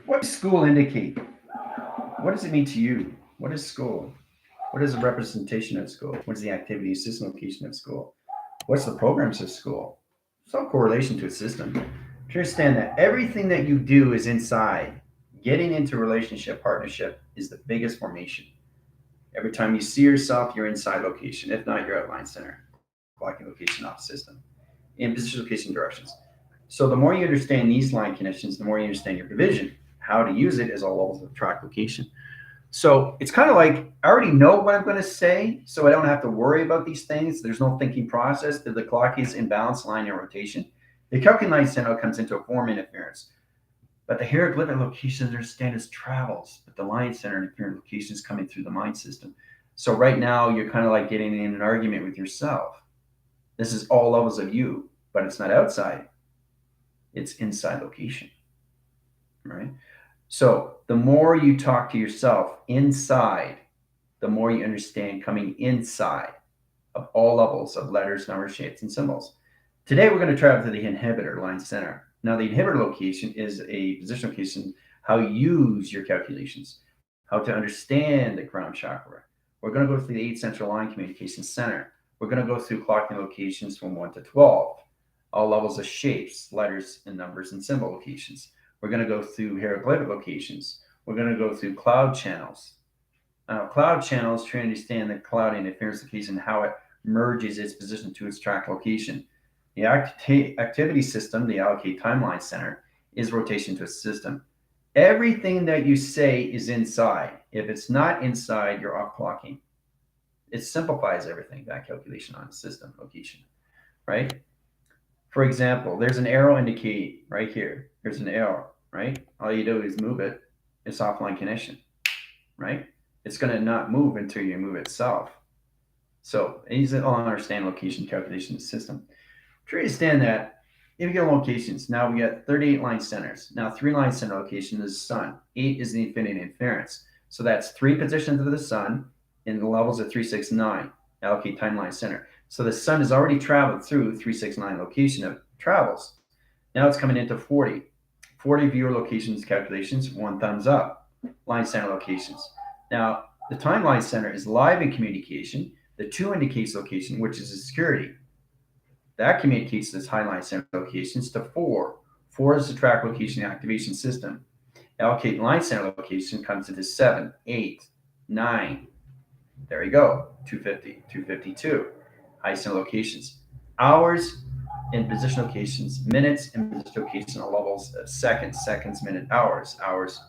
What does school indicate? What does it mean to you? What is school? What is the representation of school? What is the activity system location of school? What's the programs of school? Some correlation to a system. To understand that everything that you do is inside. Getting into relationship, partnership is the biggest formation. Every time you see yourself, you're inside location. If not, you're outline center, clocking location off system, in position location directions. So the more you understand these line connections, the more you understand your division. How to use it is all levels of track location. So it's kind of like I already know what I'm going to say, so I don't have to worry about these things. There's no thinking process. The clock is in balance, line, and rotation. The calculating signal comes into a form interference. But the hieroglyphic locations understand as travels, but the line center interference locations coming through the mind system. So right now you're kind of like getting in an argument with yourself. This is all levels of you, but it's not outside. It's inside location, right? So the more you talk to yourself inside, the more you understand coming inside of all levels of letters, numbers, shapes, and symbols. Today we're going to travel to the inhibitor line center. Now the inhibitor location is a position location, how you use your calculations, how to understand the crown chakra. We're going to go through the 8 central line communication center. We're going to go through clocking locations from 1 to 12, all levels of shapes, letters, and numbers, and symbol locations. We're going to go through hieroglyphic locations. We're going to go through cloud channels. Cloud channels try to understand the cloud interference location, how it merges its position to its track location. The activity system, the allocate timeline center, is rotation to a system. Everything that you say is inside. If it's not inside, you're off clocking. It simplifies everything, that calculation on the system location, right? For example, there's an arrow indicate right here. There's an arrow, right? All you do is move it. It's offline connection, right? It's going to not move until you move itself. So these all understand location calculation system. To understand that, if you get locations, now we got 38 line centers. Now 3 line center location is the sun. 8 is the infinity inference. So that's 3 positions of the sun in the levels of 369. Allocate timeline center. So the sun has already traveled through 369 location of travels. Now it's coming into 40. 40 viewer locations calculations, 1 thumbs up. Line center locations. Now the timeline center is live in communication. The 2 indicates location, which is a security. That communicates this highline center locations to 4. 4 is the track location activation system. Allocate line center location comes into 7, 8, 9. There you go. 250, 252. High center locations. Hours in position locations, minutes in position location levels of seconds, seconds, minute, hours, hours,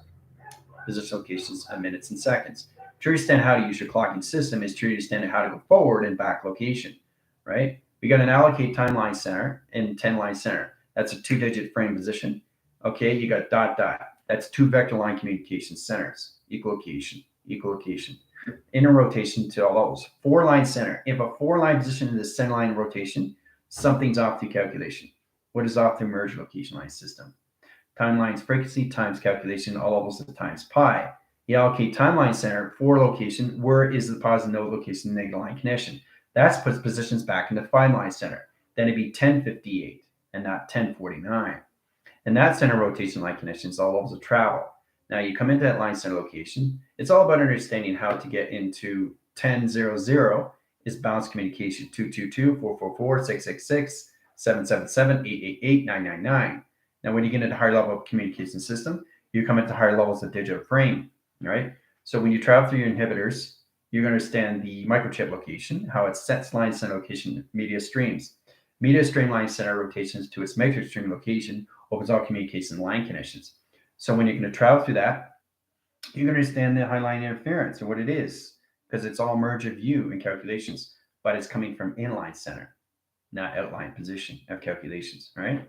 position locations, and minutes and seconds. To understand how to use your clocking system is to understand how to go forward and back location, right? We got an allocate timeline center and 10 line center. That's a 2-digit frame position. Okay, you got dot dot. That's 2 vector line communication centers. Equal location, equal location. Inner rotation to all levels. 4 line center. If a 4 line position in the center line rotation, something's off through calculation. What is off through merge location line system? Timeline's frequency times calculation, all levels of times pi. The allocate timeline center for location, where is the positive node location negative line connection? That puts positions back in the 5 line center. Then it'd be 1058 and not 1049. And that center rotation line connection is all levels of travel. Now you come into that line center location. It's all about understanding how to get into 1000 is balanced communication. 222 444 666 777 888 999. Now when you get into higher level of communication system, you come into higher levels of digital frame, right? So when you travel through your inhibitors, you understand the microchip location, how it sets line center location media streams. Media stream line center rotations to its matrix stream location opens all communication line connections. So when you're going to travel through that, you can understand the high line interference and what it is, because it's all merge of view and calculations, but it's coming from inline center, not outline position of calculations, right?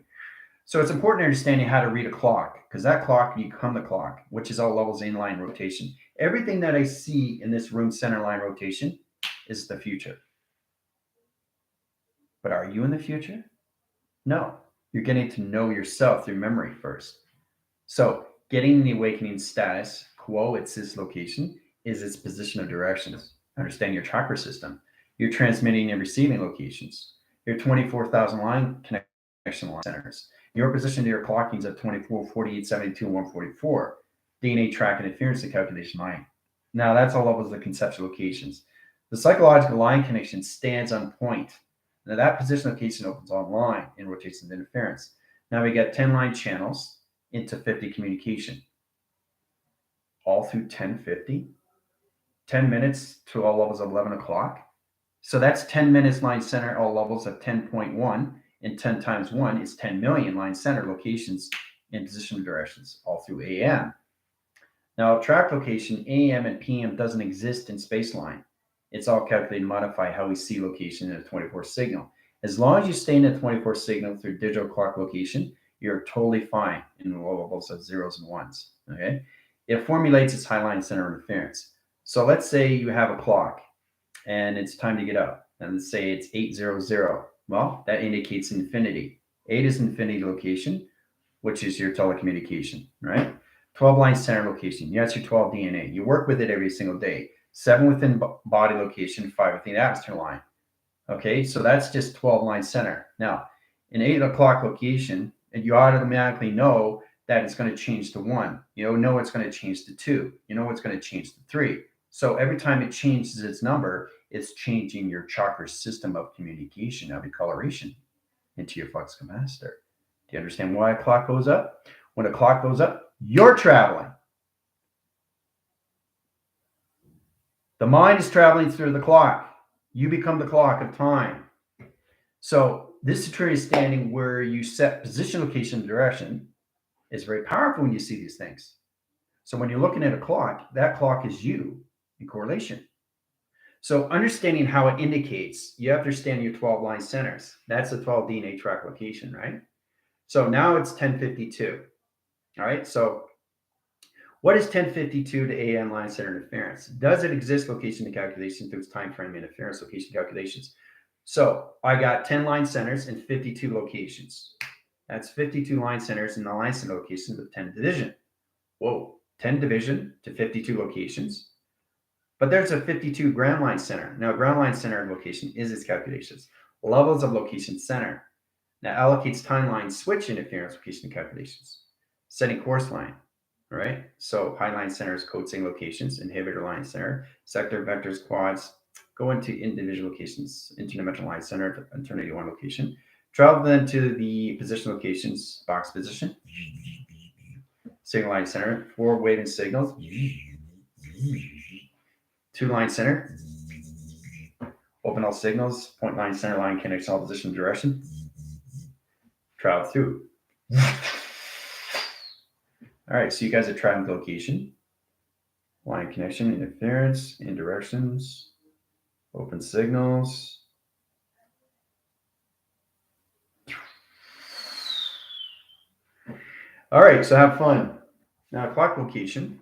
So it's important understanding how to read a clock, because that clock can become the clock, which is all levels inline rotation. Everything that I see in this room center line rotation is the future. But are you in the future? No. You're getting to know yourself through memory first. So getting the awakening status, quo, its location, is its position of directions. Understand your chakra system. You're transmitting and receiving locations. Your 24,000 line connections connection line centers. Your position to your clockings at 24, 48, 72, and 144. DNA track interference to calculation line. Now that's all levels of conceptual locations. The psychological line connection stands on point. Now that position location opens online in rotation and interference. Now we got 10 line channels into 50 communication. All through 1050. 10 minutes to all levels of 11 o'clock. So that's 10 minutes line center, all levels of 10.1, and 10 times 1 is 10 million line center locations in position directions all through AM. Now, track location, AM and PM doesn't exist in spaceline. It's all calculated and modified how we see location in a 24 signal. As long as you stay in a 24 signal through digital clock location, you're totally fine in the low levels of zeros and ones. Okay, it formulates its high line center interference. So let's say you have a clock and it's time to get up, and let's say it's 800. Well, that indicates infinity. 8 is infinity location, which is your telecommunication, right? 12 line center location. That's your 12 DNA. You work with it every single day. 7 within body location, 5 within atmosphere line. Okay, so that's just 12 line center. Now, in 8 o'clock location, and you automatically know that it's going to change to 1. You know it's going to change to 2. You know it's going to change to 3. So every time it changes its number, it's changing your chakra system of communication, of your coloration into your flux capacitor. Do you understand why a clock goes up? When a clock goes up, you're traveling. The mind is traveling through the clock. You become the clock of time. So this Saturnian standing where you set position, location, and direction is very powerful when you see these things. So when you're looking at a clock, that clock is you in correlation. So understanding how it indicates, you have to understand your 12 line centers. That's the 12 DNA track location, right? So now it's 1052. All right. So what is 1052 to AM line center interference? Does it exist location to calculation through its time frame interference location calculations? So I got 10 line centers and 52 locations. That's 52 line centers in the line center locations of 10 division. Whoa, 10 division to 52 locations. But there's a 52 ground line center. Now, ground line center location is its calculations. Levels of location center. Now, allocates timeline switch interference location calculations. Setting course line. All right. So, high line centers, code saying locations, inhibitor line center, sector vectors, quads, go into individual locations, interdimensional line center, eternity one location. Travel then to the position locations, box position, signal line center, forward waving signals. 2 line center, open all signals, point line center line connects all position direction, travel through. All right, so you guys are traveling to location, line connection, interference, indirections, open signals. All right, so have fun. Now, clock location.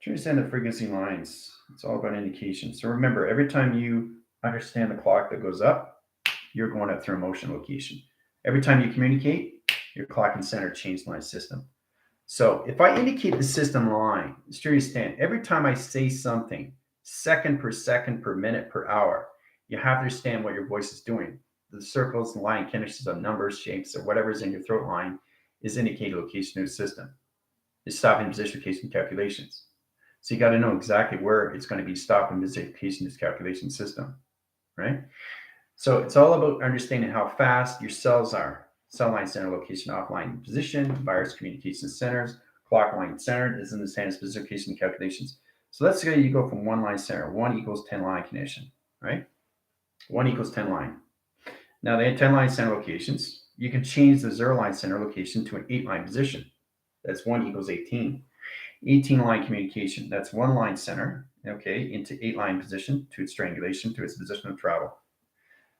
To understand the frequency lines, it's all about indication. So remember, every time you understand the clock that goes up, you're going up through a motion location. Every time you communicate, your clock and center change line system. So if I indicate the system line, to understand, every time I say something, second per minute per hour, you have to understand what your voice is doing. The circles and line connections of numbers, shapes, or whatever's in your throat line is indicating location of the system. It's stopping position location calculations. So you got to know exactly where it's going to be stopping position this calculation system, right? So it's all about understanding how fast your cells are. Cell line center location offline position, virus communication centers, clock line center is in the same position location calculations. So let's say you go from 1 line center, 1 equals 10 line connection, right? 1 equals 10 line. Now they have 10 line center locations. You can change the 0 line center location to an 8 line position. That's 1 equals 18. 18 line communication. That's 1 line center, okay, into 8 line position to its strangulation to its position of travel.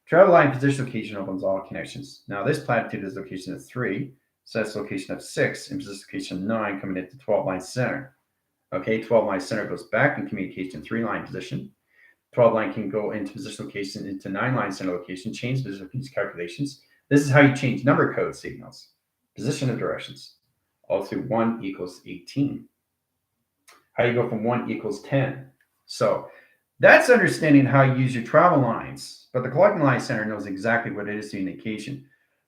Travel line position location opens all connections. Now this platitude is location of 3, so that's location of 6, and position location 9 coming into 12 line center. Okay, 12 line center goes back in communication 3 line position. 12 line can go into position location into 9 line center location, change position calculations. This is how you change number code signals, position of directions, all through 1 equals 18. How you go from 1 equals 10. So that's understanding how you use your travel lines. But the clocking line center knows exactly what it is to indication.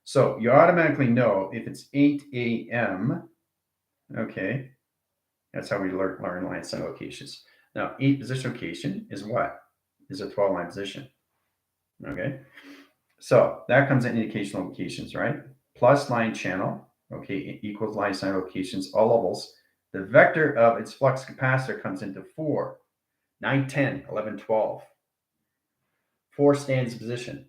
So you automatically know if it's 8 a.m., okay, that's how we learn line center locations. Now, 8 position location is what? Is a 12 line position, okay? So that comes in indication locations, right? Plus line channel, okay, equals line center locations, all levels. The vector of its flux capacitor comes into 4, 9, 10, 11, 12. 4 stands position.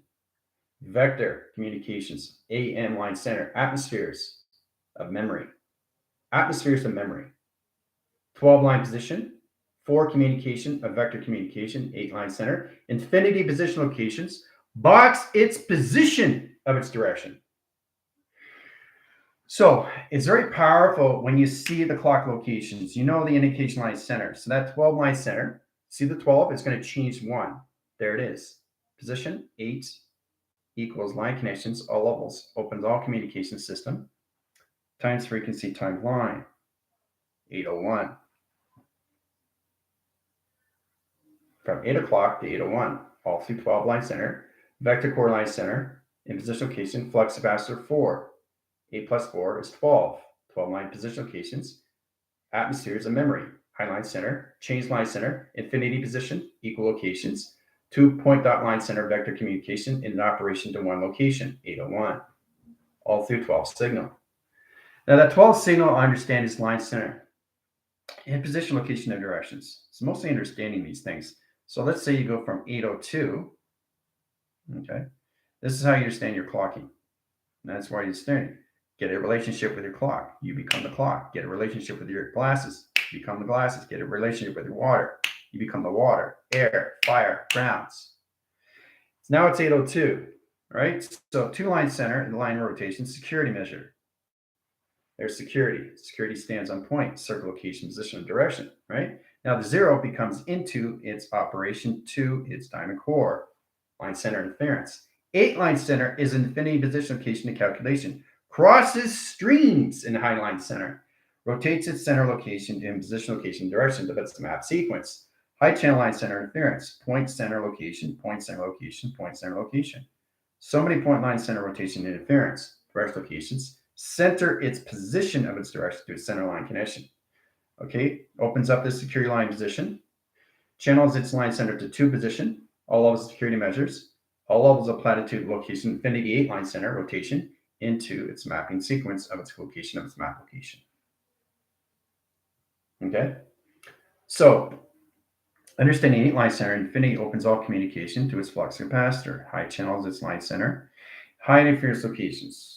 Vector communications, AM line center, atmospheres of memory. Atmospheres of memory. 12 line position, 4 communication of vector communication, 8 line center, infinity position locations, box its position of its direction. So it's very powerful when you see the clock locations. You know the indication line center. So that 12 line center, see the 12, it's going to change 1. There it is. Position 8 equals line connections, all levels, opens all communication system, times frequency times line, 801. From 8 o'clock to 801, all through 12 line center, vector core line center, in position location, flux capacitor 4. 8 plus 4 is 12. 12 line position locations, atmospheres of memory, high line center, change line center, infinity position, equal locations, 2 point dot line center vector communication in an operation to 1 location, 801, all through 12 signal. Now that 12 signal I understand is line center and position location of directions. It's mostly understanding these things. So let's say you go from 802, okay, this is how you understand your clocking. And that's why you're studying. Get a relationship with your clock. You become the clock. Get a relationship with your glasses. You become the glasses. Get a relationship with your water. You become the water, air, fire, grounds. So now it's 802, right? So 2 line center and line rotation, security measure. There's security. Security stands on point, circle location, position, and direction, right? Now the 0 becomes into its operation to its diamond core, line center interference. 8 line center is infinity position location and calculation. Crosses streams in high line center. Rotates its center location in position location direction, but that's the map sequence. High channel line center interference. Point center location, point center location, point center location. So many point line center rotation interference. Direct locations. Center its position of its direction to its center line connection. Okay, opens up the security line position. Channels its line center to 2 position. All levels of security measures. All levels of platitude location, infinity 8 line center rotation into its mapping sequence of its location of its map location. Okay, so understanding 8 line center, infinity opens all communication to its flux capacitor. High channels its line center. High interference locations.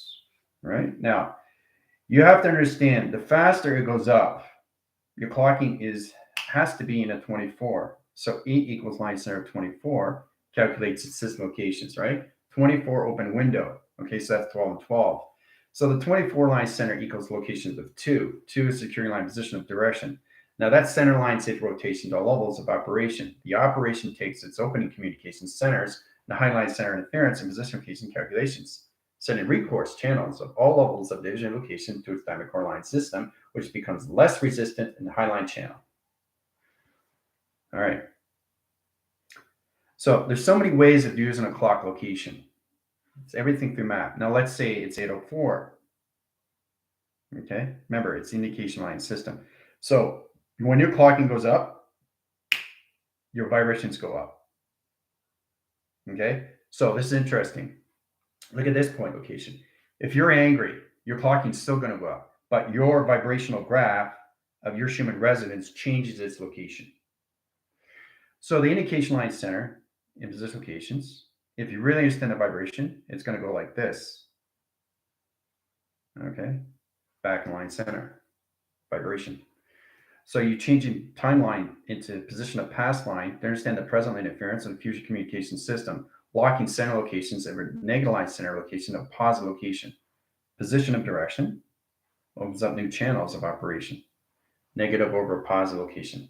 Right now, you have to understand the faster it goes up, your clocking has to be in a 24. So 8 equals line center of 24 calculates its system locations, right? 24 open window. Okay, so that's 12 and 12. So the 24 line center equals locations of 2. 2 is security line position of direction. Now that center line its rotation to all levels of operation. The operation takes its opening communication centers, the high line center interference and position location calculations, sending recourse channels of all levels of division location to its diamond core line system, which becomes less resistant in the high line channel. All right. So there's so many ways of using a clock location. It's everything through map. Now let's say it's 804. Okay, remember it's indication line system. So when your clocking goes up, your vibrations go up. Okay, so this is interesting. Look at this point location. If you're angry, your clocking is still going to go up, but your vibrational graph of your Schumann resonance changes its location. So the indication line center in position locations, if you really understand the vibration, it's going to go like this. Okay, back in line center, vibration. So you changing timeline into position of past line to understand the present line interference of the future communication system, locking center locations over negative line center location of positive location. Position of direction opens up new channels of operation. Negative over positive location.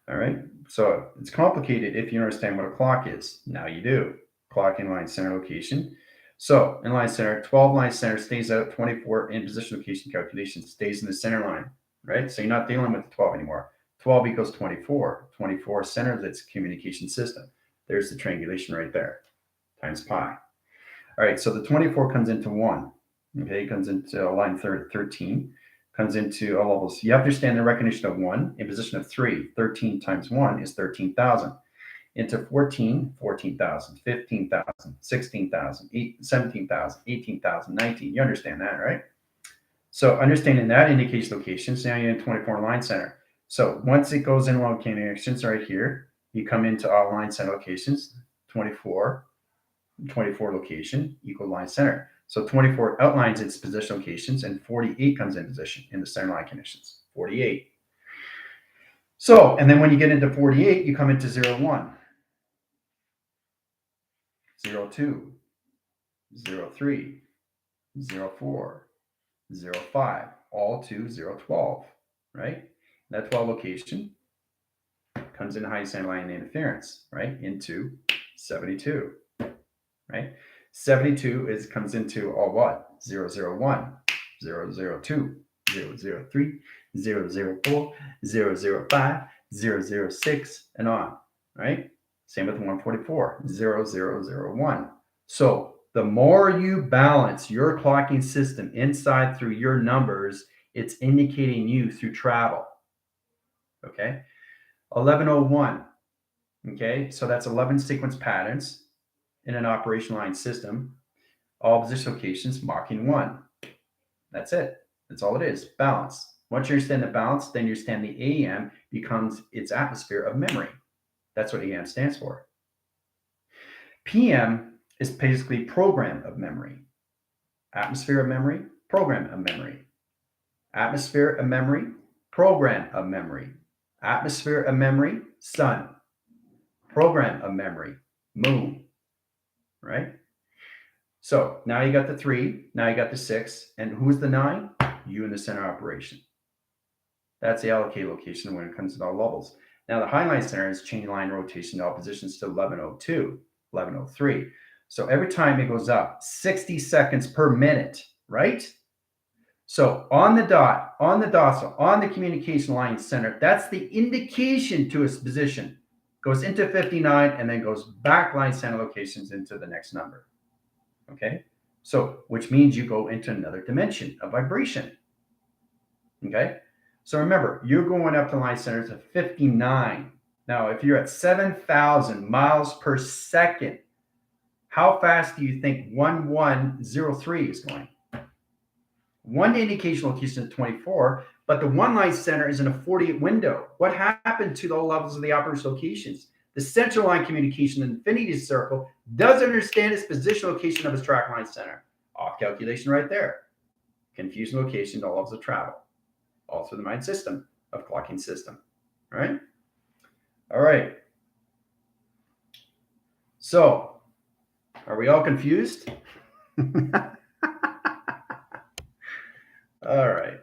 All right, so it's complicated if you understand what a clock is. Now you do. Clock in line center location. So in line center, 12 line center stays out, 24 in position location calculation stays in the center line, right? So you're not dealing with the 12 anymore. 12 equals 24. 24 centers its communication system. There's the triangulation right there, times pi. All right, so the 24 comes into 1. Okay, it comes into line 13, comes into all levels. You have to understand the recognition of 1 in position of 3. 13 times 1 is 13,000. Into 14, 14,000, 15,000, 16,000, 17,000, 18,000, 19. You understand that, right? So understanding that indicates locations. Now you're in 24 line center. So once it goes in locations right here, you come into all line center locations, 24 location equal line center. So 24 outlines its position locations and 48 comes in position in the center line conditions, 48. So, and then when you get into 48, you come into 0, 1, 0, 2, 0, 3, 0, 4, 0, 5, all to 0, 12, right? That 12 location comes in high center line interference, right? Into 72, right? 72 comes into all what? 0, 0, 1, 0, 0, 2, 0, 0, 3, 0, 0, 4, 0, 0, 5, 0, 0, 6, and on, right? Same with 144, 0, 0, 0, 1. So the more you balance your clocking system inside through your numbers, it's indicating you through travel. Okay. 1101. Okay. So that's 11 sequence patterns in an operation line system. All position locations marking 1. That's it. That's all it is. Balance. Once you understand the balance, then you understand the AM becomes its atmosphere of memory. That's what AM stands for. PM is basically program of memory. Atmosphere of memory, program of memory. Atmosphere of memory, program of memory. Atmosphere of memory, sun. Program of memory, moon. Right? So now you got the 3, now you got the 6, and who's the 9? You in the center operation. That's the allocate location when it comes to all levels. Now the highline center is chain line rotation to all positions to 1102, 1103. So every time it goes up, 60 seconds per minute, right? So on the dot, so on the communication line center, that's the indication to its position. Goes into 59 and then goes back line center locations into the next number. Okay, so which means you go into another dimension of vibration. Okay, so remember, you're going up to line center to 59. Now, if you're at 7,000 miles per second, how fast do you think 1103 is going? One indication location is 24, but the one line center is in a 48 window. What happened to the levels of the operation locations? The central line communication infinity circle doesn't understand its position location of its track line center. Off calculation right there. Confusion location to all levels of travel. All through the mind system of clocking system. All right? All right. So, are we all confused? All right.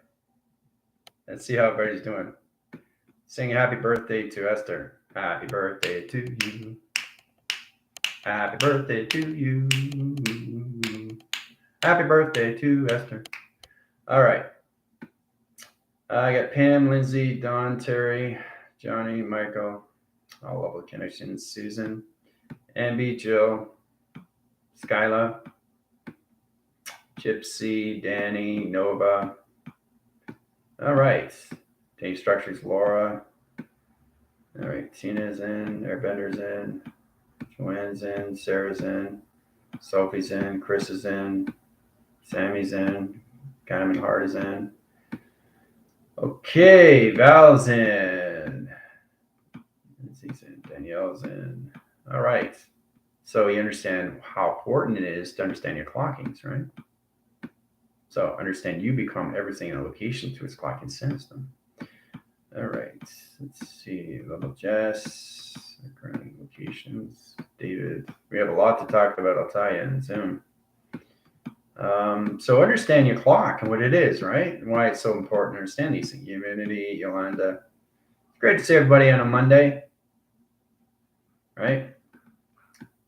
Let's see how everybody's doing. Sing happy birthday to Esther. Happy birthday to you. Happy birthday to you. Happy birthday to Esther. All right. I got Pam, Lindsay, Don, Terry, Johnny, Michael, all lovely connections. Susan, Amby, Jill, Skyla, Gypsy, Danny, Nova. All right. Dave Structures, Laura. All right. Tina's in. Airbender's in. Joanne's in. Sarah's in. Sophie's in. Chris is in. Sammy's in. Kahneman Hart is in. Okay. Val's in. Lindsay's in. Danielle's in. All right. So you understand how important it is to understand your clockings, right? So understand you become everything in a location to its clocking system. All right. Let's see. Level Jess. Current locations. David. We have a lot to talk about, I'll tell you, in Zoom. So understand your clock and what it is, right? And why it's so important to understand these things. Unity, Yolanda. It's great to see everybody on a Monday, right?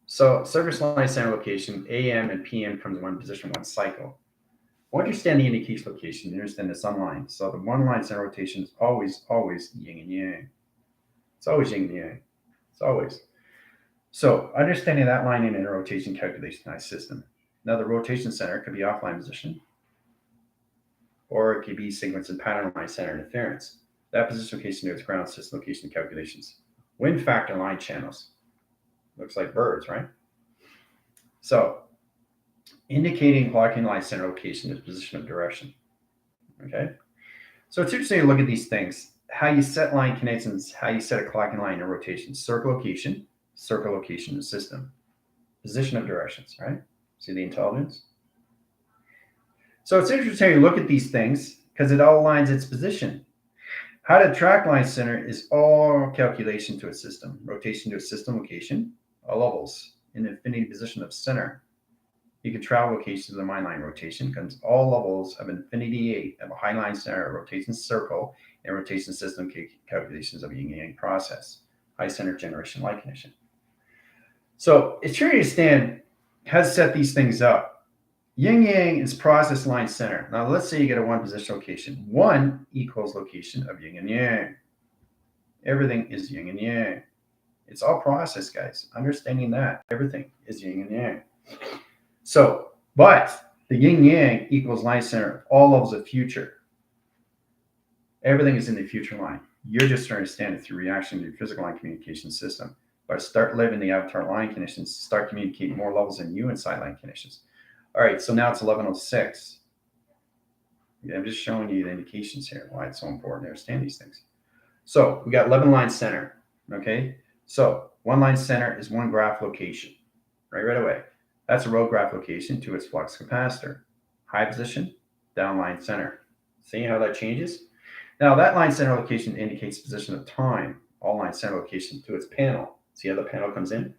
So service line center location, AM and PM comes in one position, one cycle. Understand the indication location, you understand the sun line. So the one line center rotation is always yin and yang. It's always yin and yang. It's always. So understanding that line in a rotation calculation system. Now the rotation center could be offline position, or it could be sequence and pattern line center interference. That position location to its ground system location calculations. Wind factor line channels. Looks like birds, right? So, indicating clocking line center location is position of direction. Okay? So it's interesting to look at these things. How you set line connections, how you set a clocking line in rotation. Circle location of system. Position of directions, right? See the intelligence? So it's interesting to look at these things because it all aligns its position. How to track line center is all calculation to a system. Rotation to a system location, all levels, in infinity position of center. You can travel locations of the mind line rotation because all levels of infinity 8 of a high line center, rotation circle, and rotation system calculations of a yin-yang process. High center generation light condition. So it's sure to understand how to set these things up. Yin-yang is process line center. Now let's say you get a one position location. 1 equals location of yin and yang. Everything is yin and yang. It's all process, guys. Understanding that everything is yin and yang. So, but the yin-yang equals line center, all levels of future. Everything is in the future line. You're just trying to understand it through reaction to your physical line communication system. But start living the avatar line conditions, start communicating more levels than you inside line conditions. All right, so now it's 11:06. I'm just showing you the indications here, why it's so important to understand these things. So we got 11 line center, okay? So one line center is one graph location, right away. That's a road graph location to its flux capacitor. High position, down line center. See how that changes? Now that line center location indicates position of time. All line center location to its panel. See how the panel comes in?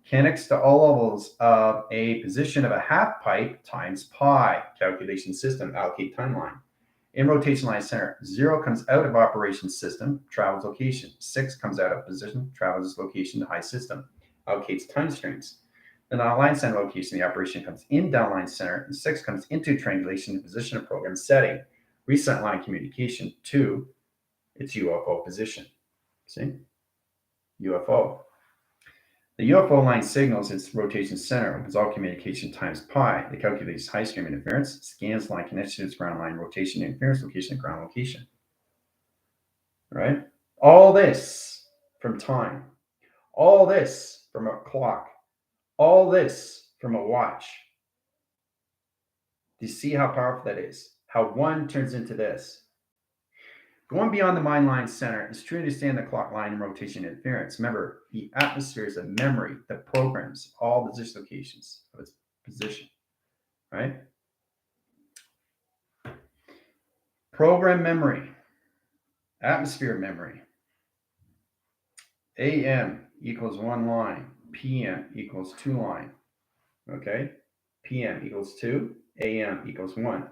Connects to all levels of a position of a half pipe times pi. Calculation system, allocate timeline. In rotation line center, 0 comes out of operation system, travels location. 6 comes out of position, travels location to high system. Allocates time strings. Then on line center location, the operation comes in downline center, and 6 comes into triangulation position of program setting. Reset line communication to its UFO position. See? UFO. The UFO line signals its rotation center, opens all communication times pi. It calculates high stream interference, scans line connection to its ground line rotation interference location and ground location. Right? All this from time. All this from a clock. All this from a watch. Do you see how powerful that is? How one turns into this. Going beyond the mind line center is to understand the clock line and rotation interference. Remember, the atmosphere is a memory that programs all position locations of its position, right? Program memory, atmosphere memory. AM equals 1 line, PM equals 2 line, okay? PM equals 2, AM equals 1.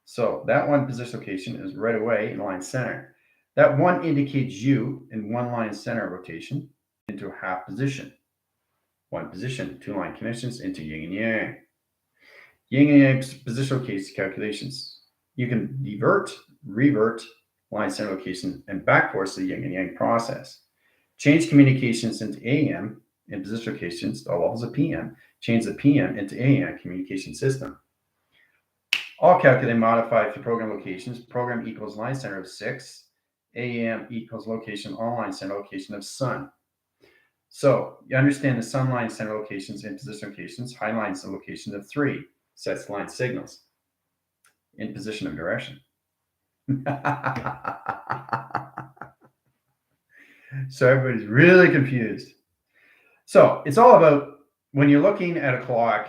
So that one position location is right away in line center. That one indicates you in one line center rotation into a half position. One position, 2 line connections into yin and yang. Yin and yang position location calculations. You can divert, revert line center location and back force the yin and yang process. Change communications into AM in position locations to all levels of PM. Change the PM into AM communication system. All calculate and modify through program locations. Program equals line center of 6. AM equals location, all line center location of sun. So you understand the sun line center locations and position locations. High line center location of 3 sets line signals in position of direction. So everybody's really confused. So it's all about when you're looking at a clock,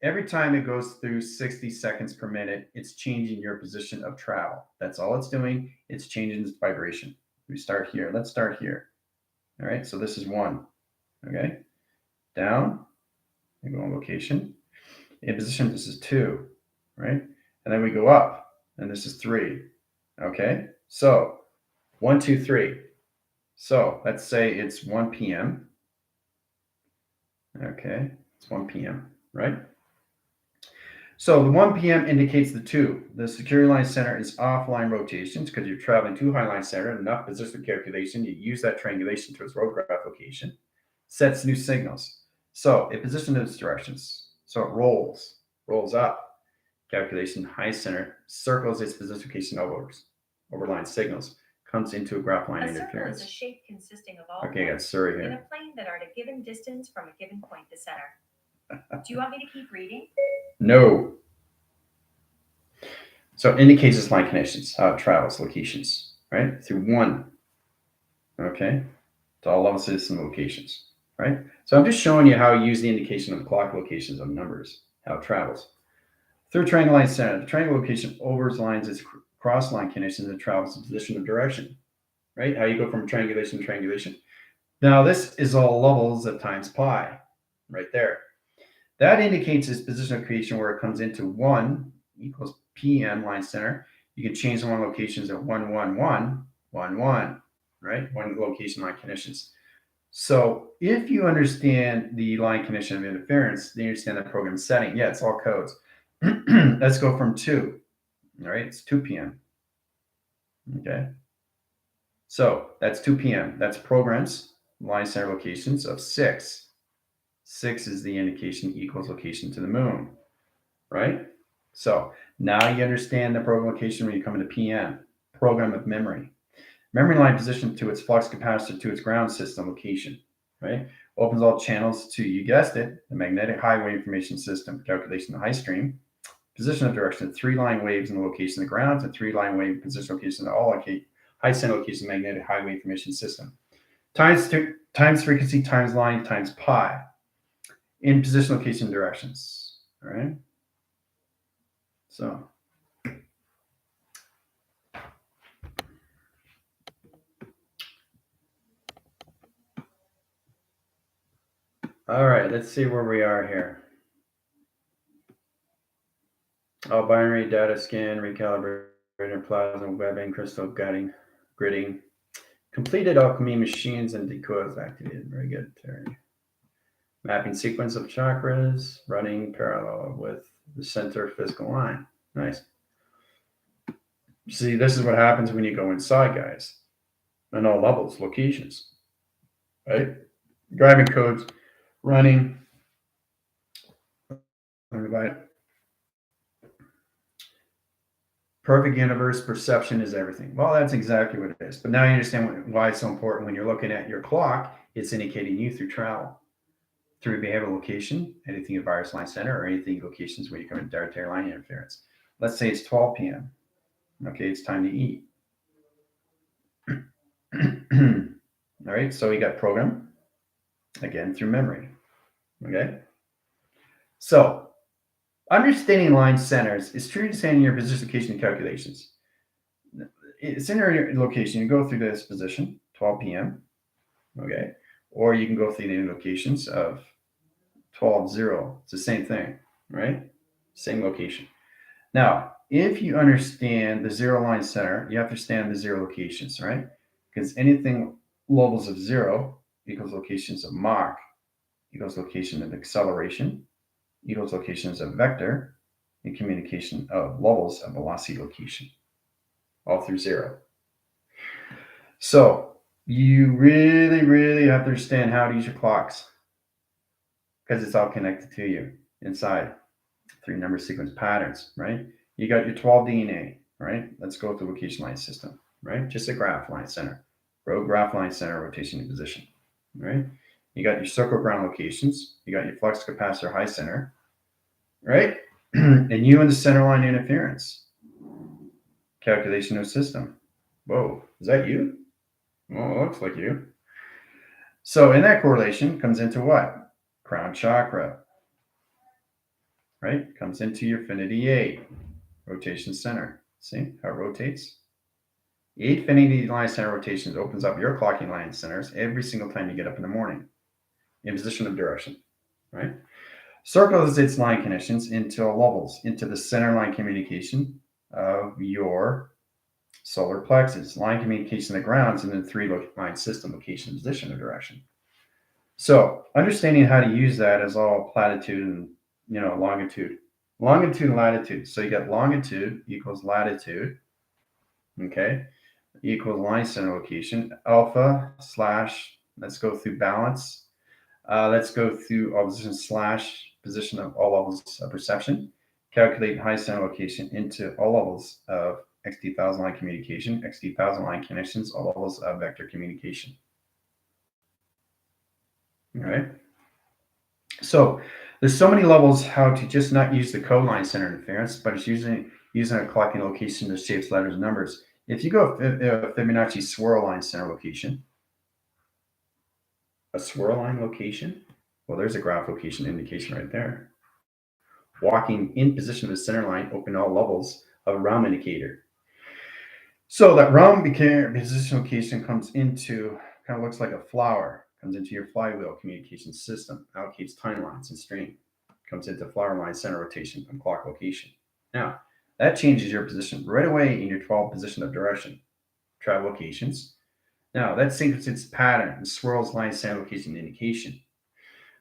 every time it goes through 60 seconds per minute, it's changing your position of travel. That's all it's doing. It's changing its vibration. We start here. Let's start here. All right. So this is 1. Okay. Down. We go on location. In position, this is 2. Right. And then we go up. And this is 3. Okay. So 1, 2, 3. So let's say it's 1 p.m. Okay. It's 1 p.m. Right. So the 1 p.m. indicates the 2. The security line center is offline rotations because you're traveling to high line center, enough position calculation. You use that triangulation to its road graph location, sets new signals. So it positions its directions. So it rolls up. Calculation high center circles its position location over line signals, comes into a graph line A circle interference. is a shape consisting of all Okay, I got points Surrey in a here. plane that are at a given distance from a given point to center. Do you want me to keep reading? No. So it indicates its line connections, how it travels, locations, right? Through one, okay, to all level system locations, right? So I'm just showing you how you use the indication of clock locations of numbers, how it travels. Through triangle line center, the triangle location overlines its cross line connections and travels in position of direction, right? How you go from triangulation to triangulation. Now this is all levels of times pi, right there. That indicates its position of creation where it comes into 1 equals PM line center. You can change the one locations at 1, 1, 1, 1, 1, right? One location line conditions. So if you understand the line condition of interference, then you understand the program setting. Yeah, it's all codes. Let's go from 2. All right, it's 2 p.m. Okay. So that's 2 p.m. That's programs, line center locations of 6. 6 is the indication equals location to the moon, right? So now you understand the program location when you come into PM, program of memory. Memory line position to its flux capacitor to its ground system location, right? Opens all channels to, you guessed it, the magnetic highway information system, calculation of high stream, position of direction, 3 line waves in the location of the ground, and 3 line wave position location of all high center location magnetic highway information system. Times frequency times line times pi in position location directions. All right. So all right, let's see where we are here. All binary data scan, recalibrator, plasma webbing, crystal gridding. Completed alchemy machines and decodes activated. Very good, Terry. Mapping sequence of chakras running parallel with the center physical line. Nice. See, this is what happens when you go inside, guys. On all levels, locations, right? Driving codes, running. Perfect universe perception is everything. Well, that's exactly what it is. But now you understand why it's so important when you're looking at your clock. It's indicating you through travel, through behavioral location, anything at virus line center, or anything locations where you come in dietary line interference. Let's say it's 12 p.m. Okay, it's time to eat. All right, so you got program again through memory. Okay, so understanding line centers is true understanding your position location calculations. It's in your location. You go through this position, 12 p.m. Okay, or you can go through the locations of 12, 0. It's the same thing, right? Same location. Now, if you understand the 0 line center, you have to understand the 0 locations, right? Because anything levels of 0 equals locations of Mach, equals location of acceleration, equals locations of vector, and communication of levels of velocity location, all through 0. So you really, really have to understand how to use your clocks because it's all connected to you inside through number sequence patterns, right? You got your 12 DNA, right? Let's go with the location line system, right? Just a graph line center, row graph line center, rotation and position, right? You got your circle ground locations. You got your flux capacitor high center, right? And you and the center line interference. Calculation of system. Whoa, is that you? Well, it looks like you. So in that correlation comes into what? Crown chakra, right? Comes into your affinity 8, rotation center. See how it rotates? 8 affinity line center rotations opens up your clocking line centers every single time you get up in the morning in position of direction, right? Circles its line connections into levels, into the center line communication of your solar plexus, line communication of the grounds, and then 3 line system location, position, and direction. So understanding how to use that is all platitude and longitude. Longitude and latitude. So you got longitude equals latitude, okay, equals line center location. Alpha slash, let's go through balance. Let's go through opposition slash position of all levels of reception. Calculate high center location into all levels of XD1000 line communication, XD1000 line connections, all levels of vector communication. All right. So there's so many levels how to just not use the code line center interference, but it's using a clocking location to shapes, letters, and numbers. If you go Fibonacci swirl line center location, a swirl line location, well, there's a graph location indication right there. Walking in position of the center line, open all levels of a realm indicator. So that realm position location comes into, kind of looks like a flower, comes into your flywheel communication system, allocates timelines and stream, comes into flower line center rotation and clock location. Now, that changes your position right away in your 12 position of direction, travel locations. Now, that syncs its pattern and swirls line center location indication.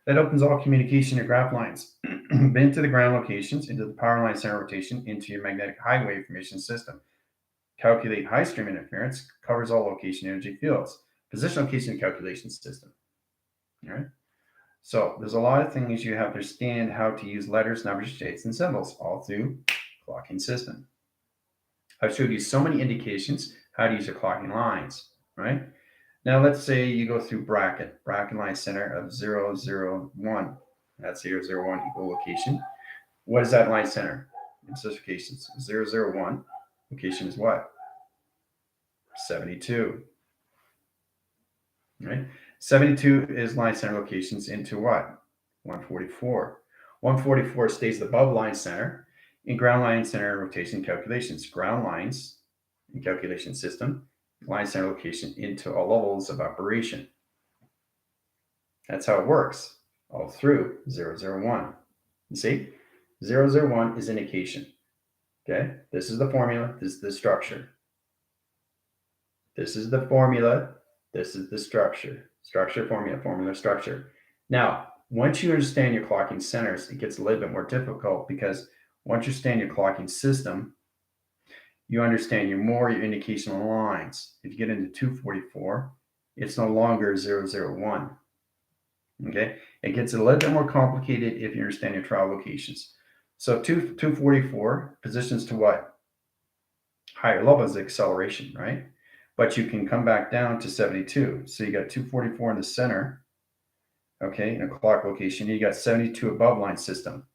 That opens all communication to graph lines, into the ground locations, into the power line center rotation, into your magnetic highway information system. Calculate high stream interference, covers all location energy fields. Position location calculation system. All right. So there's a lot of things you have to understand how to use letters, numbers, shapes, and symbols all through clocking system. I've showed you so many indications how to use your clocking lines, right? Now let's say you go through bracket line center of 0, 0, 1. That's 0, 0, 1 equal location. What is that line center? In such locations, 0, 0, 1. Location is what? 72. Right? 72 is line center locations into what? 144. 144 stays above line center in ground line center rotation calculations. Ground lines in calculation system, line center location into all levels of operation. That's how it works all through 001. You see, 001 is indication. Okay, this is the formula, this is the structure. This is the formula, this is the structure. Structure, formula, formula, structure. Now, once you understand your clocking centers, it gets a little bit more difficult because once you understand your clocking system, you understand your indicational lines. If you get into 244, it's no longer 001. Okay, it gets a little bit more complicated if you understand your trial locations. So 244 positions to what? Higher levels of acceleration, right? But you can come back down to 72. So you got 244 in the center, okay, in a clock location. You got 72 above line system.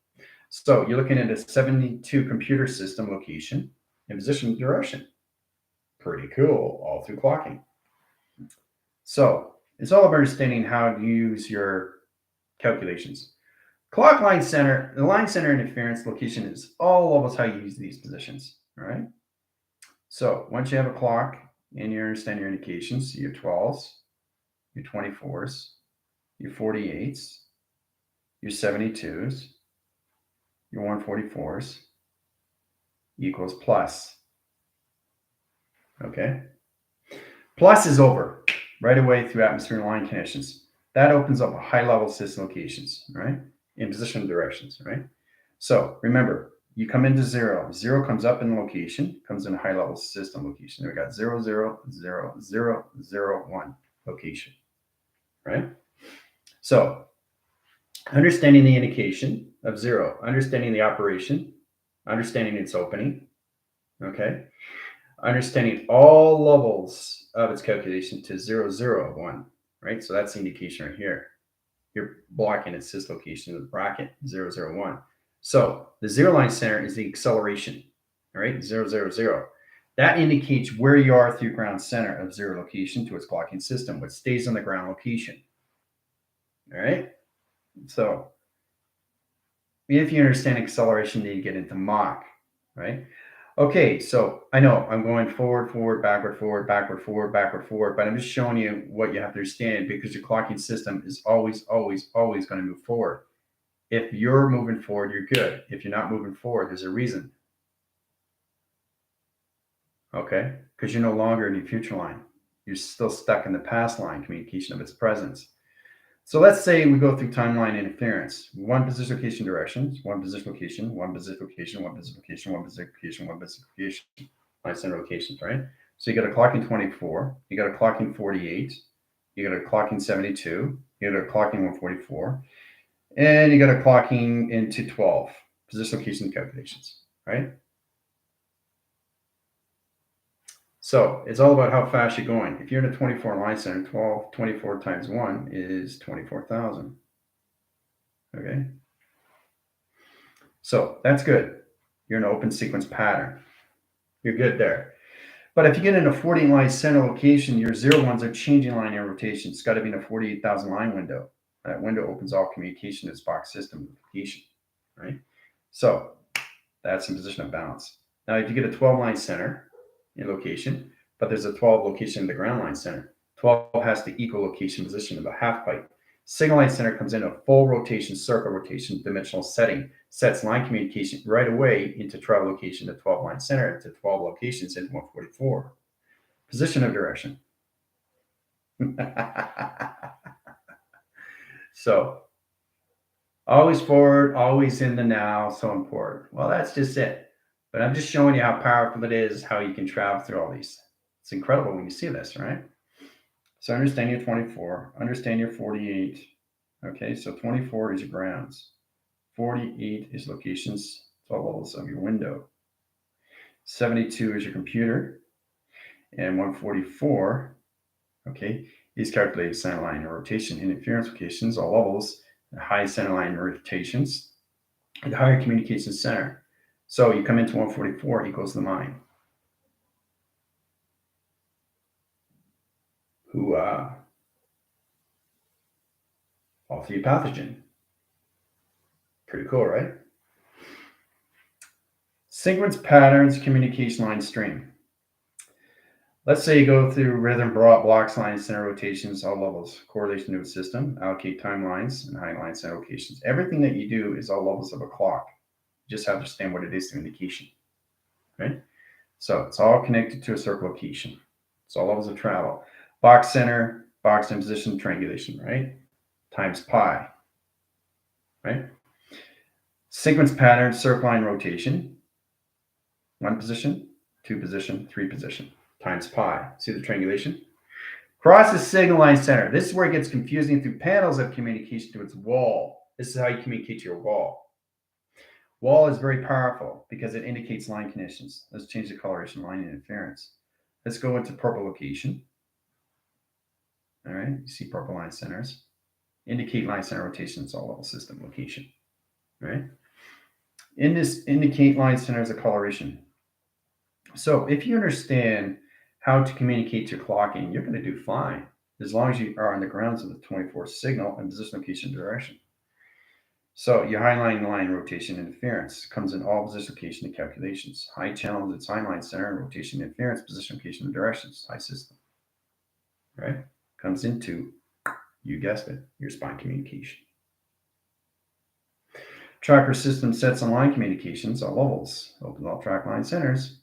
So you're looking at a 72 computer system location in position direction. Pretty cool, all through clocking. So it's all about understanding how to use your calculations. Clock line center, the line center interference location is all levels how you use these positions, all right? So once you have a clock and you understand your indications, your 12s, your 24s, your 48s, your 72s, your 144s equals plus. Okay? Plus is over right away through atmosphere line conditions. That opens up a high level system locations, right? In position directions, right? So remember, you come into 0. 0 comes up in location, comes in a high level system location. We got 0, 0, 0, 0, 0, 1 location, right? So understanding the indication of 0, understanding the operation, understanding its opening, okay? Understanding all levels of its calculation to 0, 0, 1, right? So that's the indication right here. You're blocking its sys location in the bracket 0, 0, 1. So the 0 line center is the acceleration, all right? 0, 0, 0. That indicates where you are through ground center of 0 location to its clocking system, which stays on the ground location, all right? So if you understand acceleration, then you get into Mach, right? Okay, so I know I'm going forward, forward, backward, forward, backward, forward, backward, forward, but I'm just showing you what you have to understand because your clocking system is always, always, always going to move forward. If you're moving forward, you're good. If you're not moving forward, there's a reason. Okay, because you're no longer in your future line. You're still stuck in the past line communication of its presence. So let's say we go through timeline interference. One position location directions, one position location, one position location, one position location, one position location, one position location, line center locations, right? So you got a clocking 24, you got a clocking 48, you got a clocking 72, you got a clocking 144. And you got a clocking into 12, position location calculations, right? So it's all about how fast you're going. If you're in a 24 line center, 24 times 1 is 24,000. Okay. So that's good. You're in an open sequence pattern. You're good there. But if you get in a 40 line center location, your 0 1s are changing linear rotation. It's got to be in a 48,000 line window. That window opens all communication to Spock system location, right? So that's in position of balance. Now, if you get a 12 line center in location, but there's a 12 location in the ground line center, 12 has the equal location position of a half pipe. Signal line center comes in a full rotation, circle rotation, dimensional setting, sets line communication right away into travel location to 12 line center to 12 locations into 144. Position of direction. So always forward, always in the now, so important. Well, that's just it. But I'm just showing you how powerful it is, how you can travel through all these. It's incredible when you see this, right? So understand your 24, understand your 48. Okay, so 24 is your grounds. 48 is locations, 12 levels of your window. 72 is your computer. And 144, okay, is calculated center line rotation interference locations, all levels, high center line rotations, and higher communication center. So you come into 144 equals the mine. Who off the pathogen. Pretty cool, right? Sequence patterns, communication line stream. Let's say you go through rhythm, blocks, lines, center rotations, all levels, correlation to a system, allocate timelines, and high line center locations. Everything that you do is all levels of a clock. You just have to understand what it is through indication, right? So it's all connected to a circle location. It's all levels of travel. Box center, box in position, triangulation, right? Times pi, right? Sequence pattern, circle line rotation, 1 position, 2 position, 3 position, times pi. See the triangulation? Cross the signal line center. This is where it gets confusing through panels of communication to its wall. This is how you communicate to your wall. Wall is very powerful because it indicates line conditions. Let's change the coloration, line interference. Let's go into purple location. All right, you see purple line centers. Indicate line center rotations, all level system location, right? In this indicate line center is a coloration. So if you understand how to communicate your clocking, you're going to do fine as long as you are on the grounds of the 24 signal and position, location, direction. So your high line rotation interference comes in all position, location, and calculations. High channel its high line center and rotation interference, position, location, and directions. High system, right? Comes into, you guessed it, your spine communication. Tracker system sets on line communications, all levels, open all track line centers,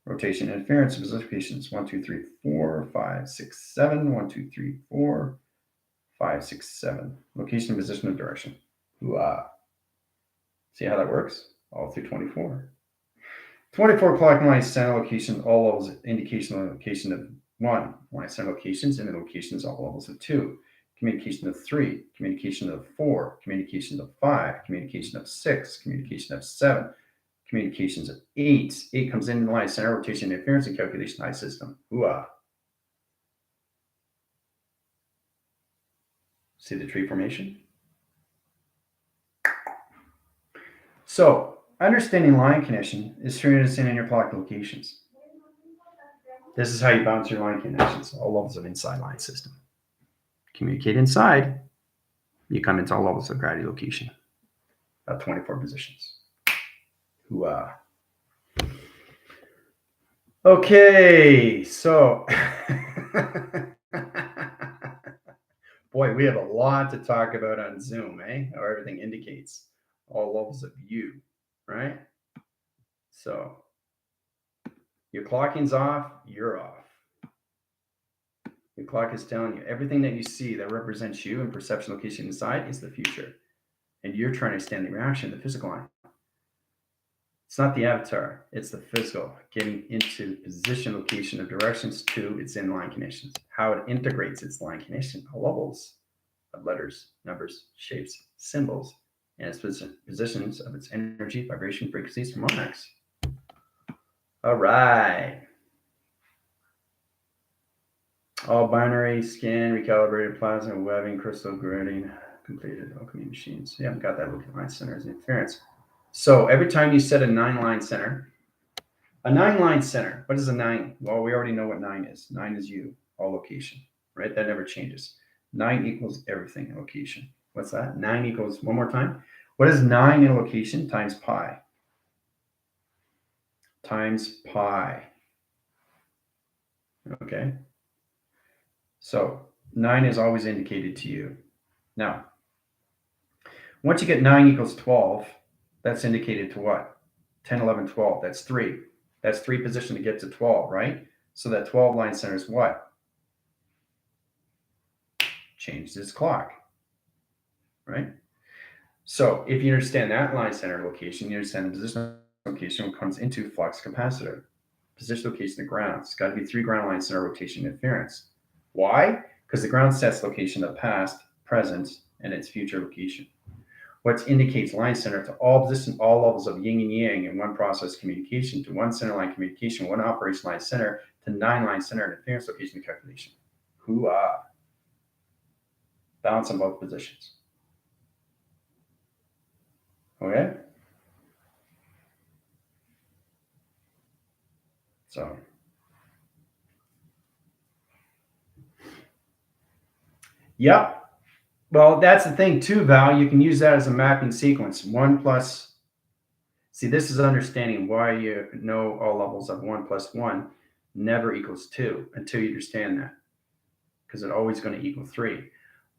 rotation interference, position locations 1, 2, 3, 4, 5, 6, 7, 1, 2, 3, 4, 5, 6, 7. Location, position, and direction. See how that works? All through 24. 24 clock line center location, all levels, indication of location of 1. Line center locations, and the locations, all levels of 2. Communication of 3, communication of 4, communication of 5, communication of 6, communication of 7, communications of 8. 8 comes in the line center rotation interference and calculation high system. See the tree formation? So understanding line connection is through understanding your clock locations. This is how you bounce your line connections, all levels of inside line system. Communicate inside, you come into all levels of gravity location. About 24 positions. Okay, so boy, we have a lot to talk about on Zoom, How everything indicates all levels of you, right? So your clocking's off, you're off. Your clock is telling you everything that you see that represents you and perception location inside is the future. And you're trying to understand the reaction, the physical line. It's not the avatar, it's the physical, getting into position, location, of directions to its in-line conditions, how it integrates its line condition, levels of letters, numbers, shapes, symbols, and its positions of its energy, vibration, frequencies, harmonics. All right. All binary, scan, recalibrated plasma, webbing, crystal grading, completed alchemy machines. Yeah, I've got that looking line center as interference. So every time you set a 9-line center, a 9-line center, what is a 9? Well, we already know what 9 is. 9 is you, all location, right? That never changes. 9 equals everything in location. What's that? 9 equals, one more time. What is 9 in location times pi? Times pi. Okay. So 9 is always indicated to you. Now, once you get 9 equals 12, that's indicated to what? 10, 11, 12. That's 3. That's 3 position to get to 12, right? So that 12 line center is what? Changed its clock, right? So if you understand that line center location, you understand the position location comes into flux capacitor. Position location of ground. It's got to be 3 ground line center rotation interference. Why? Because the ground sets location of past, present, and its future location. What indicates line center to all positions, all levels of yin and yang in one process communication, to one center line communication, one operation line center, to 9 line center interference location calculation. Hoo-ah. Balance on both positions. Okay? So, yep. Well, that's the thing too, Val. You can use that as a mapping sequence. 1 plus, see, this is understanding why you know all levels of 1 plus 1 never equals 2 until you understand that, because it's always going to equal 3.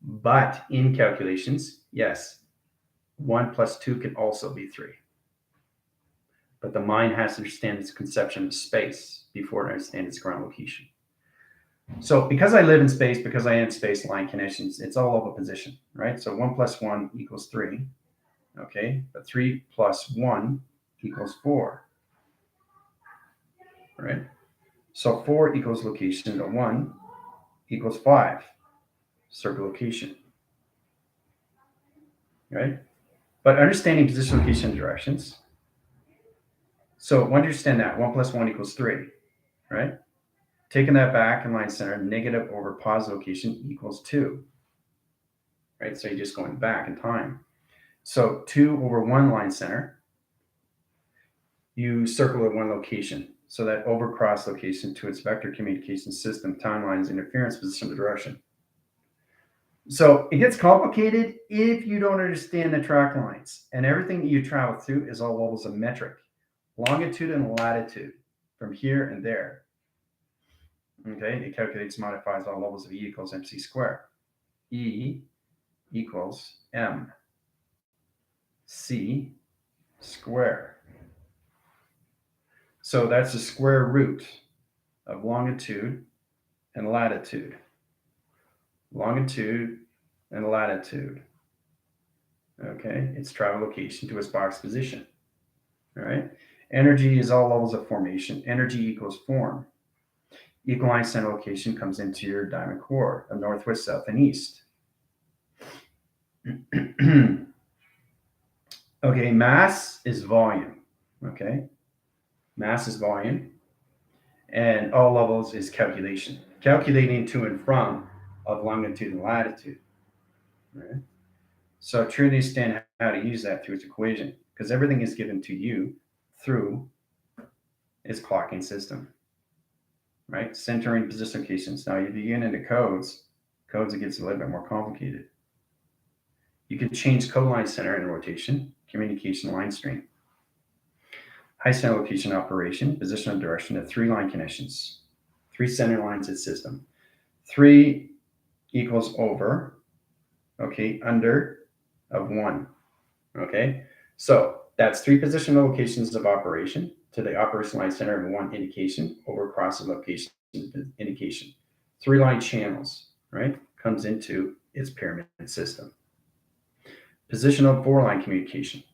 But in calculations, yes, 1 plus 2 can also be 3. But the mind has to understand its conception of space before it understands its ground location. So because I live in space, because I am space line connections, it's all over position, right? So 1 plus 1 equals 3, okay? But 3 plus 1 equals 4, right? So 4 equals location to 1 equals 5, circle location, right? But understanding position, location, and directions. So understand that 1 plus 1 equals 3, right? Taking that back in line center, negative over positive location equals 2, right? So you're just going back in time. So 2 over 1 line center, you circle at 1 location. So that overcross location to its vector communication system, timelines, interference, position, direction. So it gets complicated if you don't understand the track lines. And everything that you travel through is all levels of metric, longitude and latitude from here and there. Okay, it calculates, modifies all levels of E equals mc squared. E equals mc squared. So that's the square root of longitude and latitude. Longitude and latitude. Okay, its travel location to its box position. All right, energy is all levels of formation. Energy equals form. Equal line center location comes into your diamond core of northwest, south, and east. Okay, mass is volume. Okay, mass is volume, and all levels is calculation. Calculating to and from of longitude and latitude. Right? So truly understand how to use that through its equation, because everything is given to you through its clocking system. Right? Centering position locations. Now, if you get into codes, it gets a little bit more complicated. You can change code line center and rotation, communication line stream. High center location operation, position and direction of 3 line connections. 3 center lines in system. 3 equals over, okay, under of 1. Okay, so that's 3 position locations of operation to the operation line center of 1 indication over across the location indication. 3 line channels, right, comes into its pyramid system. Position of 4 line communication.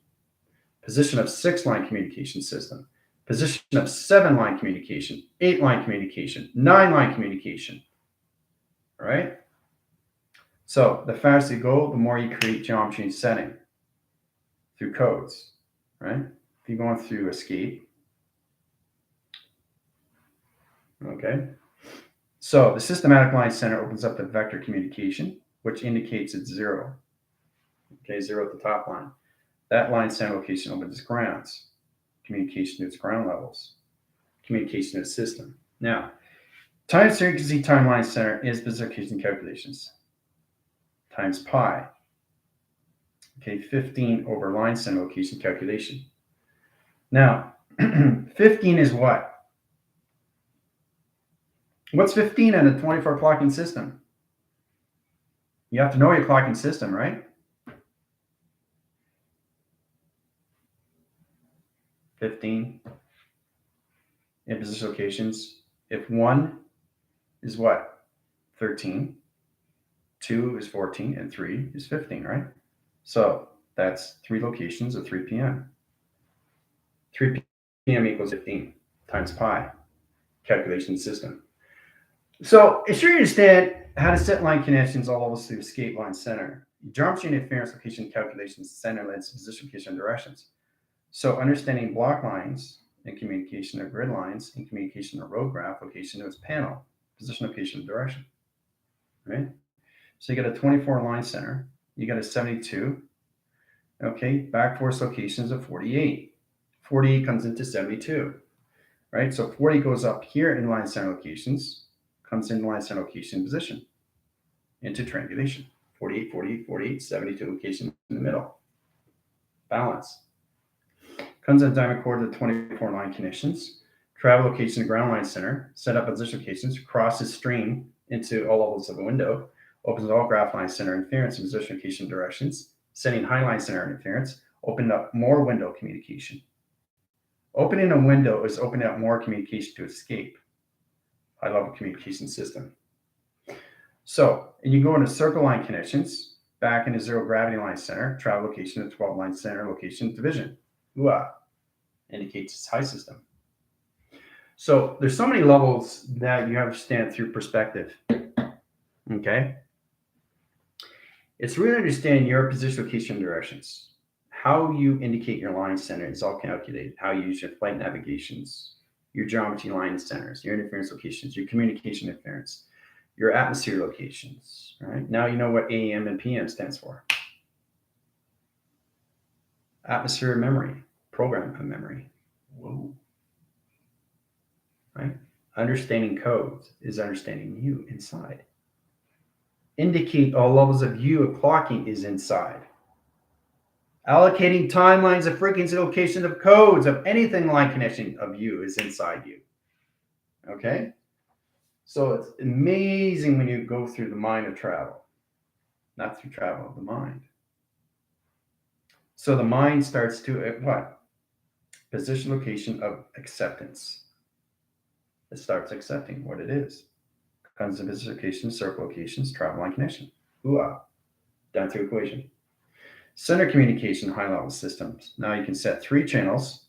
Position of 6 line communication system. Position of 7 line communication, 8 line communication, 9 line communication. All right. So the faster you go, the more you create geometry and setting through codes, right? If you're going through escape, okay? So the systematic line center opens up the vector communication, which indicates it's zero. Okay, zero at the top line. That line center location opens grounds, communication to its ground levels, communication to the system. Now, time frequency timeline center is position calculations times pi. Okay, 15 over line center location calculation. Now, 15 is what? What's 15 in a 24 clocking system? You have to know your clocking system, right? 15 in position locations. If 1 is what? 13, 2 is 14, and 3 is 15, right? So that's 3 locations at 3 p.m. 3 p.m. equals 15 times pi, calculation system. So it's sure you understand how to set line connections all levels to escape line center. Geometry and interference location calculations, center lengths, position location, directions. So understanding block lines and communication of grid lines and communication of road graph location to its panel, position, location, direction. Right? So you got a 24 line center, you got a 72. Okay, back force locations of 48. 48 comes into 72. Right? So 40 goes up here in line center locations, comes in line center location position into triangulation. 48, 48, 48, 72 location in the middle. Balance. Comes in diamond cord to 24 line connections. Travel location to ground line center. Set up position locations. Crosses stream into all levels of the window. Opens all graph line center interference and position location directions. Setting high line center interference. Opened up more window communication. Opening a window is opening up more communication to escape. High level communication system. So, and you go into circle line connections, back into zero gravity line center, travel location to 12 line center location division. UA indicates it's high system. So there's so many levels that you have to stand through perspective. Okay. It's really understanding your position, location, directions. How you indicate your line center is all calculated. How you use your flight navigations, your geometry line centers, your interference locations, your communication interference, your atmosphere locations. Right now, you know what AM and PM stands for. Atmosphere of memory, program of memory. Whoa. Right? Understanding codes is understanding you inside. Indicate all levels of you of clocking is inside. Allocating timelines of frequency location of codes of anything line connection of you is inside you. Okay? So it's amazing when you go through the mind of travel. Not through travel, the mind. So the mind starts to what? Position location of acceptance. It starts accepting what it is. Comes to position location, circle locations, travel line connection. Ooh-ah. Down to equation. Center communication high level systems. Now you can set 3 channels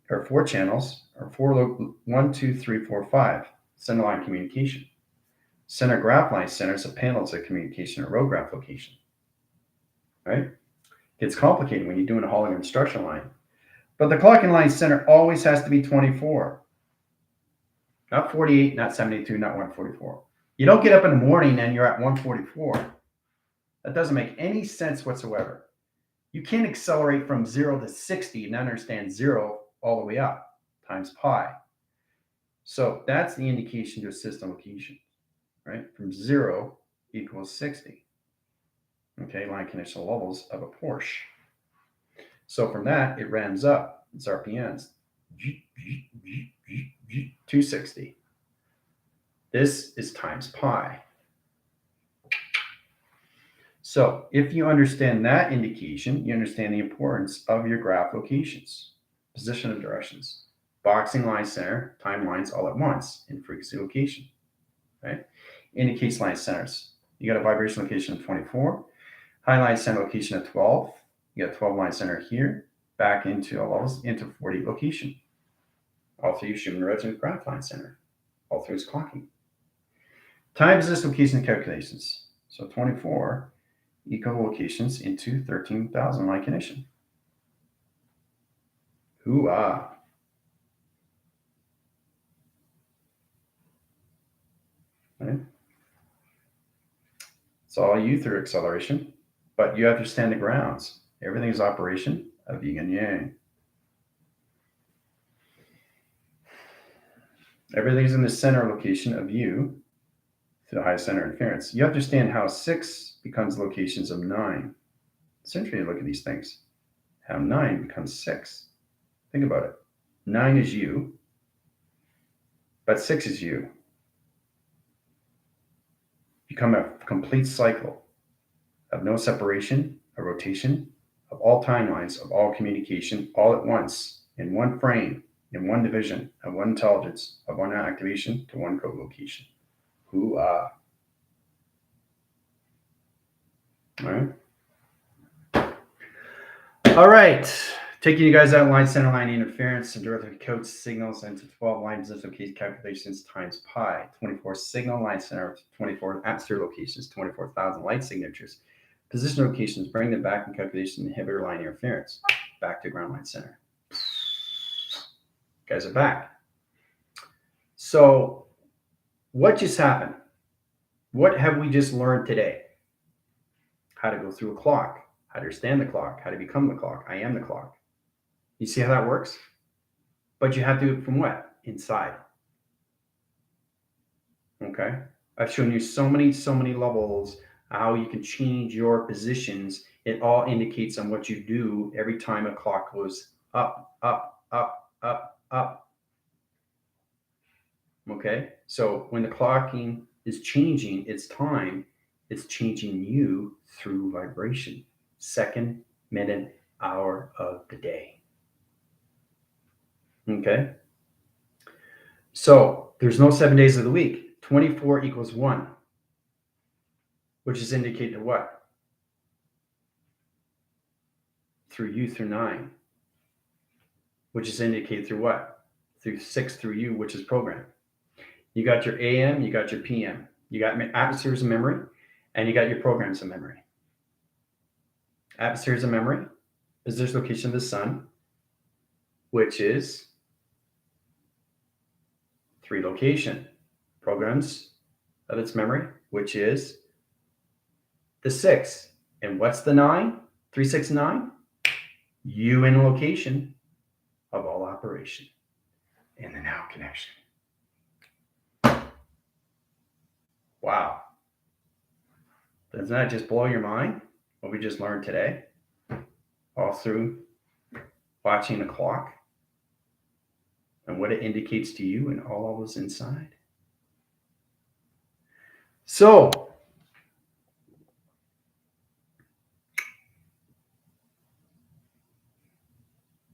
or 4 channels or 1, 2, 3, 4, 5. Center line communication. Center graph line centers of panels of communication or road graph location. Right? It's complicated when you're doing a hauling instruction line. But the clocking line center always has to be 24. Not 48, not 72, not 144. You don't get up in the morning and you're at 144. That doesn't make any sense whatsoever. You can't accelerate from 0 to 60 and understand 0 all the way up times pi. So that's the indication to a system location, right? From 0 equals 60. Okay, line connection levels of a Porsche. So from that, it ramps up its RPMs. 260. This is times pi. So if you understand that indication, you understand the importance of your graph locations, position and directions, boxing line center, timelines all at once in frequency location, right? Indicates line centers. You got a vibration location of 24, high line center location of 12. You got 12 line center here, back into all levels, into 40 location. All through Schumann resonant graph line center, all through its clocking. Time position location calculations. So 24 echolocations into 13,000 light condition. Hoo-ah. Right? It's all you through acceleration, but you understand the grounds. Everything is operation of yin and yang. Everything's in the center location of you to the highest center interference. You understand how 6 becomes locations of 9. It's interesting to look at these things. How 9 becomes 6. Think about it. 9 is you, but 6 is you. Become a complete cycle of no separation, a rotation of all timelines, of all communication, all at once, in one frame, in one division, of one intelligence, of one activation to one co-location. Hoo-ah. All right. All right. Taking you guys out line center line interference and directly code signals into 12 line dislocation calculations times pi, 24 signal line center, 24 atmosphere locations, 24,000 light signatures. Position locations, bring them back in calculation inhibitor line interference. Back to ground line center. Guys are back. So what just happened? What have we just learned today? How to go through a clock, how to understand the clock, how to become the clock. I am the clock. You see how that works? But you have to do it from what? Inside. Okay? I've shown you so many levels how you can change your positions. It all indicates on what you do every time a clock goes up, up, up, up, up. Okay? So when the clocking is changing its time, it's changing you through vibration. Second, minute, hour of the day. Okay? So there's no 7 days of the week. 24 equals 1, which is indicated to what? Through you through 9, which is indicated through what? Through 6 through you, which is program. You got your AM, you got your PM. You got atmospheres of memory, and you got your programs of memory. Atmospheres of memory is this location of the sun, which is 3 location. Programs of its memory, which is the 6. And what's the 9? 3, 6, 9? You in location of all operation in the now connection. Wow. Doesn't that just blow your mind? What we just learned today? All through watching the clock and what it indicates to you and all is inside. So,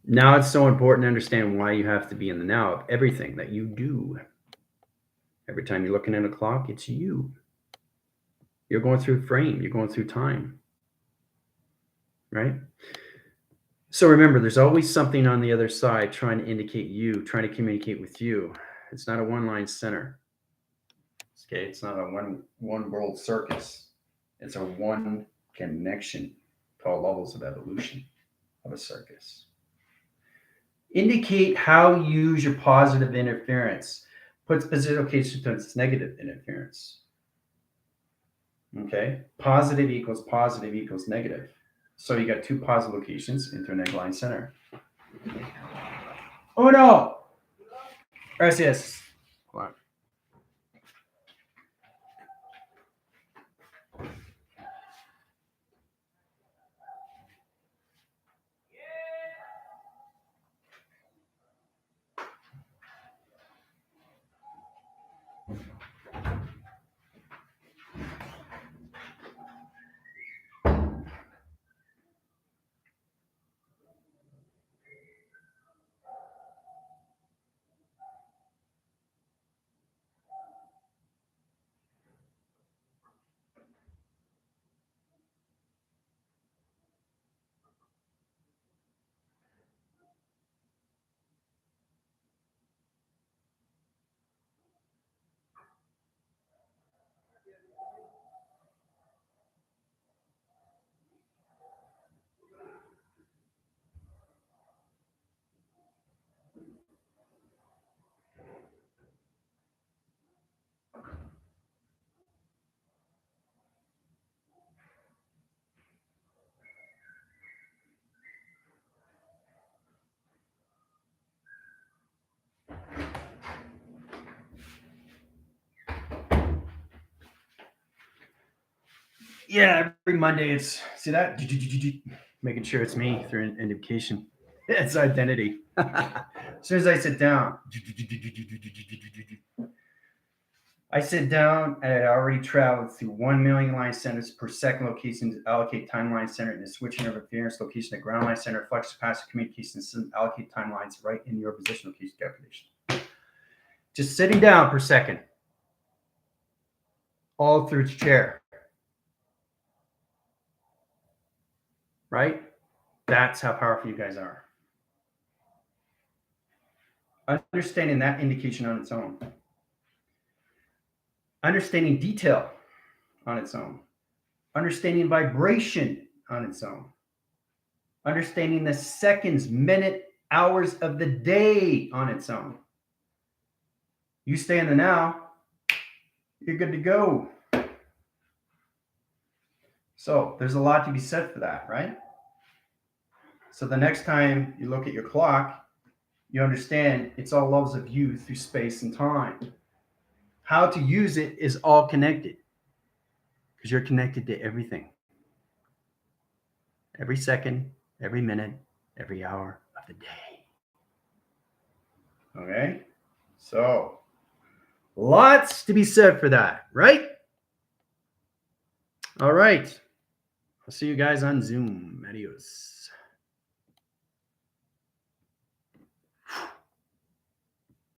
now it's so important to understand why you have to be in the now of everything that you do. Every time you're looking at a clock, it's you. You're going through frame, you're going through time. Right? So remember, there's always something on the other side trying to indicate you, trying to communicate with you. It's not a one-line center. Okay, it's not a one world circus. It's a one connection to all levels of evolution of a circus. Indicate how you use your positive interference. Puts positive location to its negative interference. Okay, positive equals negative. So you got 2 positive locations into a negative line center. Oh no! Gracias. Hold on. Yeah, every Monday it's see that making sure it's me through identification. It's identity. As soon as I sit down, I sit down and I already traveled through 1 million line centers per second location to allocate timeline center and the switching of interference location to ground line center, flex passive communication system, allocate timelines right in your position location calculation. Just sitting down per second, all through its chair. Right? That's how powerful you guys are. Understanding that indication on its own. Understanding detail on its own. Understanding vibration on its own. Understanding the seconds, minute, hours of the day on its own. You stay in the now, you're good to go. So there's a lot to be said for that, right? So the next time you look at your clock, you understand it's all loves of you through space and time. How to use it is all connected because you're connected to everything. Every second, every minute, every hour of the day. Okay? So, lots to be said for that, right? All right. I'll see you guys on Zoom. Adios.